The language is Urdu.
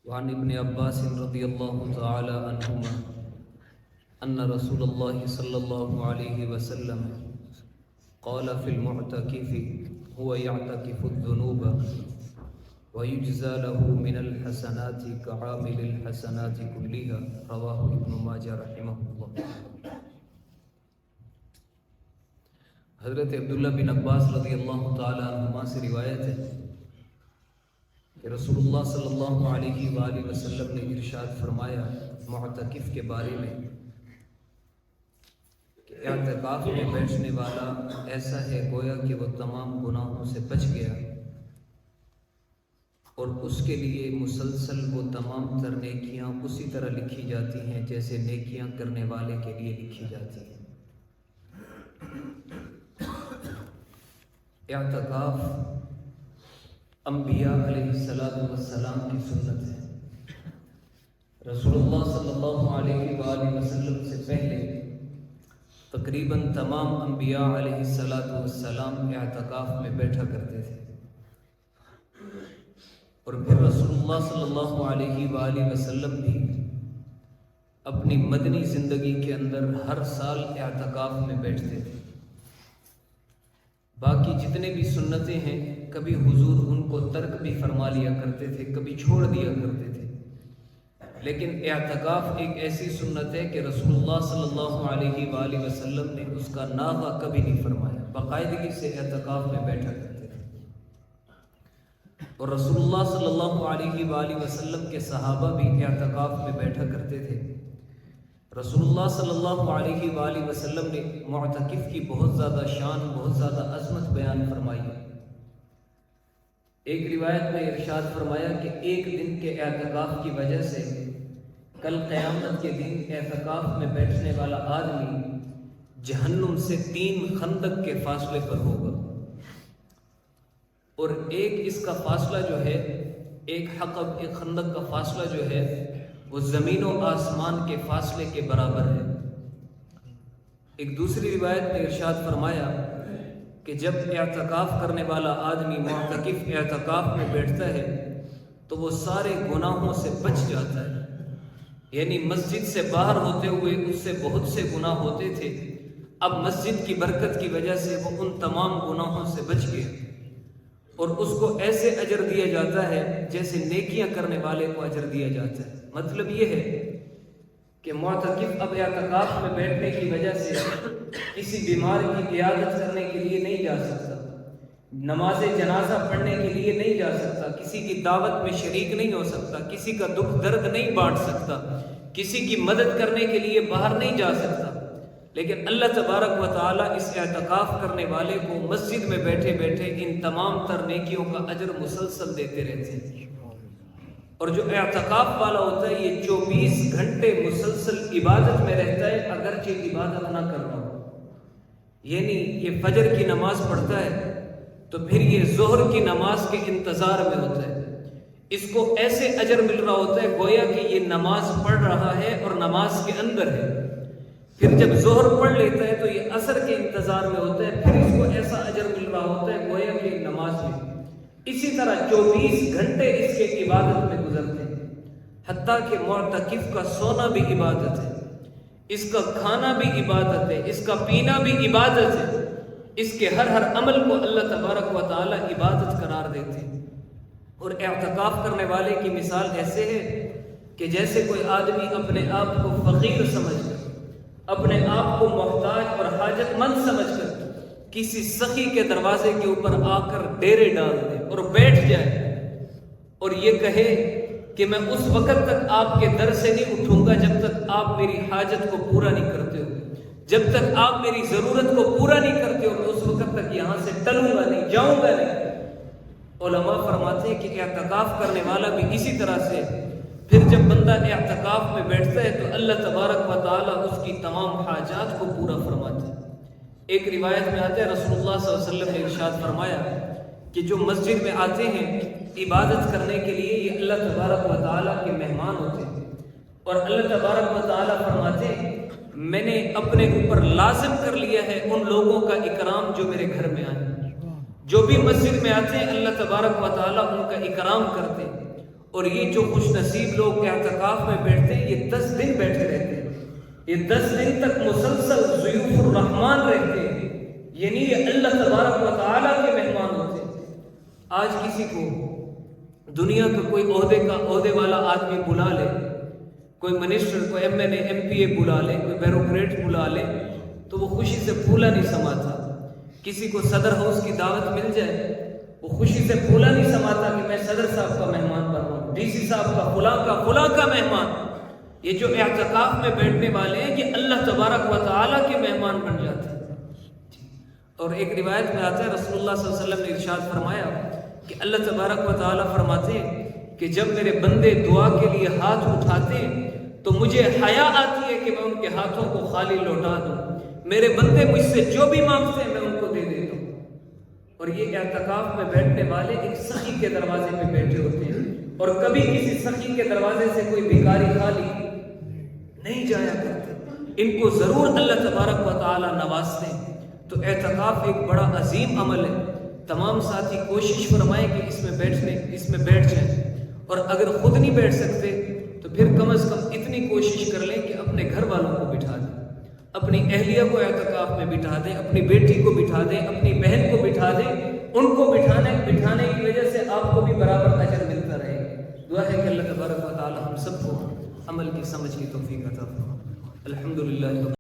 وعن ابن عباس رضی اللہ تعالی عنہما ان رسول اللہ صلی اللہ علیہ وسلم قال فی المعتکف هو يعتکف الذنوب ويجزى له من الحسنات كعامل الحسنات كلها رواه ابن ماجہ رحمہ اللہ۔ حضرت عبداللہ بن عباس رضی اللہ تعالی عنہما سے روایت ہے کہ رسول اللہ صلی اللہ علیہ وآلہ وسلم نے ارشاد فرمایا معتکف کے بارے میں کہ اعتکاف میں بیٹھنے والا ایسا ہے گویا کہ وہ تمام گناہوں سے بچ گیا اور اس کے لیے مسلسل وہ تمام تر نیکیاں اسی طرح لکھی جاتی ہیں جیسے نیکیاں کرنے والے کے لیے لکھی جاتی ہیں۔ اعتکاف انبیاء علیہ السلام کی سنت ہے۔ رسول اللہ صلی اللہ علیہ وآلہ وسلم سے پہلے تقریباً تمام انبیاء علیہ السلام اعتکاف میں بیٹھا کرتے تھے، اور پھر رسول اللہ صلی اللہ علیہ وآلہ وسلم بھی اپنی مدنی زندگی کے اندر ہر سال اعتکاف میں بیٹھتے تھے۔ باقی جتنے بھی سنتیں ہیں کبھی حضور ان کو ترک بھی فرما لیا کرتے تھے، کبھی چھوڑ دیا کرتے تھے، لیکن اعتکاف ایک ایسی سنت ہے کہ رسول اللہ صلی اللہ علیہ وآلہ وسلم نے اس کا ناغہ کبھی نہیں فرمایا، باقاعدگی سے اعتکاف میں بیٹھا کرتے تھے۔ اور رسول اللہ صلی اللہ علیہ وآلہ وسلم کے صحابہ بھی اعتکاف میں بیٹھا کرتے تھے۔ رسول اللہ صلی اللہ علیہ وآلہ وسلم نے معتکف کی بہت زیادہ شان، بہت زیادہ عظمت بیان فرمائی۔ ایک روایت میں ارشاد فرمایا کہ ایک دن کے اعتکاف کی وجہ سے کل قیامت کے دن اعتکاف میں بیٹھنے والا آدمی جہنم سے 3 خندق کے فاصلے پر ہوگا، اور ایک اس کا فاصلہ جو ہے، ایک حقب، ایک خندق کا فاصلہ جو ہے وہ زمین و آسمان کے فاصلے کے برابر ہے۔ ایک دوسری روایت میں ارشاد فرمایا کہ جب اعتکاف کرنے والا آدمی معتکف اعتکاف میں بیٹھتا ہے تو وہ سارے گناہوں سے بچ جاتا ہے، یعنی مسجد سے باہر ہوتے ہوئے اس سے بہت سے گناہ ہوتے تھے، اب مسجد کی برکت کی وجہ سے وہ ان تمام گناہوں سے بچ گئے، اور اس کو ایسے اجر دیا جاتا ہے جیسے نیکیاں کرنے والے کو اجر دیا جاتا ہے۔ مطلب یہ ہے کہ معتکف اب اعتکاف میں بیٹھنے کی وجہ سے کسی بیمار کی عیادت کرنے کے لیے نہیں جا سکتا، نماز جنازہ پڑھنے کے لیے نہیں جا سکتا، کسی کی دعوت میں شریک نہیں ہو سکتا، کسی کا دکھ درد نہیں بانٹ سکتا، کسی کی مدد کرنے کے لیے باہر نہیں جا سکتا، لیکن اللہ تبارک و تعالیٰ اس اعتکاف کرنے والے کو مسجد میں بیٹھے بیٹھے ان تمام تر نیکیوں کا اجر مسلسل دیتے رہتے ہیں۔ اور جو اعتکاف والا ہوتا ہے یہ 24 گھنٹے مسلسل عبادت میں رہتا ہے، اگرچہ عبادت نہ کر رہا ہو، یعنی یہ فجر کی نماز پڑھتا ہے تو پھر یہ ظہر کی نماز کے انتظار میں ہوتا ہے، اس کو ایسے اجر مل رہا ہوتا ہے گویا کہ یہ نماز پڑھ رہا ہے اور نماز کے اندر ہے، پھر جب ظہر پڑھ لیتا ہے تو یہ عصر کے انتظار میں ہوتا ہے، پھر اس کو ایسا اجر مل رہا ہوتا ہے گویا کہ نماز میں۔ اسی طرح 24 گھنٹے اس کے عبادت میں گزرتے ہیں، حتیٰ کہ معتکف کا سونا بھی عبادت ہے، اس کا کھانا بھی عبادت ہے، اس کا پینا بھی عبادت ہے، اس کے ہر عمل کو اللہ تبارک و تعالی عبادت قرار دیتے ہیں۔ اور اعتکاف کرنے والے کی مثال ایسے ہے کہ جیسے کوئی آدمی اپنے آپ کو فقیر سمجھ کر، اپنے آپ کو محتاج اور حاجت مند سمجھ کر کسی سخی کے دروازے کے اوپر آ کر ڈیرے ڈال دے اور بیٹھ جائے اور یہ کہے کہ میں اس وقت تک آپ کے در سے نہیں اٹھوں گا جب تک آپ میری حاجت کو پورا نہیں کرتے ہو، جب تک آپ میری ضرورت کو پورا نہیں کرتے ہو، میں اس وقت تک یہاں سے ٹلوں گا نہیں، جاؤں گا نہیں۔ علماء فرماتے ہیں کہ اعتکاف کرنے والا بھی اسی طرح سے، پھر جب بندہ اعتکاف میں بیٹھتا ہے تو اللہ تبارک و تعالیٰ اس کی تمام حاجات کو پورا فرماتے ہیں۔ ایک روایت میں آتا ہے رسول اللہ صلی اللہ علیہ وسلم نے ارشاد فرمایا کہ جو مسجد میں آتے ہیں عبادت کرنے کے لیے یہ اللہ تبارک و تعالیٰ کے مہمان ہوتے ہیں، اور اللہ تبارک و تعالیٰ فرماتے ہیں میں نے اپنے اوپر لازم کر لیا ہے ان لوگوں کا اکرام جو میرے گھر میں آئے، جو بھی مسجد میں آتے ہیں اللہ تبارک و تعالیٰ ان کا اکرام کرتے ہیں، اور یہ جو خوش نصیب لوگ اعتکاف میں بیٹھتے ہیں یہ 10 دن بیٹھے رہتے ہیں، یہ 10 دن تک مسلسل ضیوف الرحمان رہتے ہیں، یعنی یہ اللہ تبارک و تعالیٰ کے مہمان ہوتے ہیں۔ آج کسی کو دنیا کا کوئی عہدے والا آدمی بلا لے، کوئی منسٹر، کوئی MLA MPA بلا لے، کوئی بیوروکریٹ بلا لے تو وہ خوشی سے پھولا نہیں سماتا۔ کسی کو صدر ہاؤس کی دعوت مل جائے وہ خوشی سے پھولا نہیں سماتا کہ میں صدر صاحب کا مہمان بن رہا ہوں، DC صاحب کا فلاں کا مہمان۔ یہ جو اعتکاف میں بیٹھنے والے ہیں یہ اللہ تبارک و تعالیٰ کے مہمان بن جاتے ہیں۔ اور ایک روایت میں آتا ہے رسول اللہ صلی اللہ علیہ وسلم نے ارشاد فرمایا کہ اللہ تبارک و تعالیٰ فرماتے ہیں کہ جب میرے بندے دعا کے لیے ہاتھ اٹھاتے ہیں تو مجھے حیا آتی ہے کہ میں ان کے ہاتھوں کو خالی لوٹا دوں، میرے بندے مجھ سے جو بھی مانگتے ہیں میں ان کو دے دیتا ہوں۔ اور یہ اعتکاف میں بیٹھنے والے ایک سخی کے دروازے پہ بیٹھے ہوتے ہیں، اور کبھی کسی سخی کے دروازے سے کوئی بھکاری خالی نہیں جایا کرتے، ان کو ضرور اللہ تبارک و تعالیٰ نوازتے ہیں۔ تو اعتکاف ایک بڑا عظیم عمل ہے، تمام ساتھی کوشش فرمائیں کہ اس میں بیٹھ جائیں، اور اگر خود نہیں بیٹھ سکتے تو پھر کم از کم اتنی کوشش کر لیں کہ اپنے گھر والوں کو بٹھا دیں، اپنی اہلیہ کو اعتکاف میں بٹھا دیں، اپنی بیٹی کو بٹھا دیں، اپنی بہن کو بٹھا دیں، ان کو بٹھانے کی وجہ سے آپ کو بھی برابر اجر ملتا رہے گا۔ دعا ہے کہ اللہ تبارک و تعالی ہم سب کو عمل کی سمجھ کی توفیق عطا فرمائے۔ الحمدللہ۔